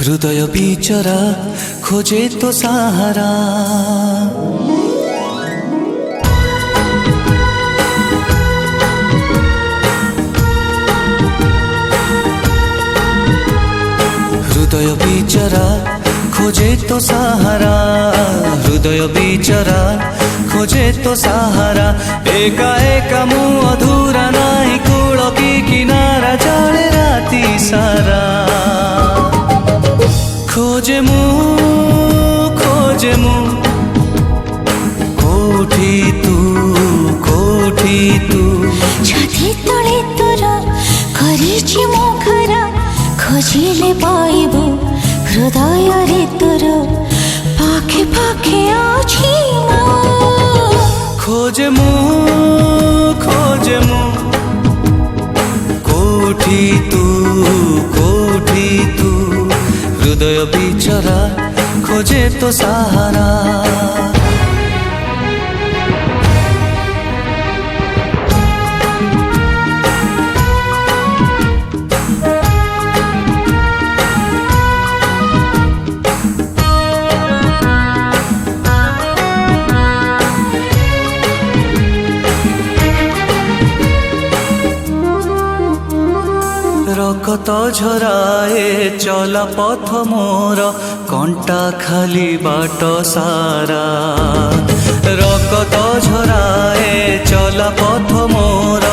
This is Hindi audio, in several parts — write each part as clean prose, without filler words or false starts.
हृदय बिचरा खोजे तो सहारा। हृदय बिचरा खोजे तो सहारा, हृदय बिचरा खोजे तो सहारा। एका एका मु अधूरा नाई कूल की किनारा चले राती सारा। खोजे मु कोठी तू छाती तले तोर करिछि मो घर खोजिले पाइबु हृदय रे तोर पाखे पाखे अछि मो। खोजे मु कोठी तू हृदय बिचरा खोजे तो सहारा। रकत झराए चला पथ मोर कंटा खाली बाट सारा। रकत झराए चला पथ मोर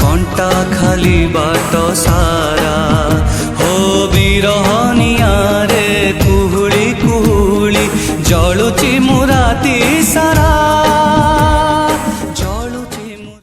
कंटा खाली बाट सारा। हो बिरहनिया रे कुहुली कुहुली जलुची मुराती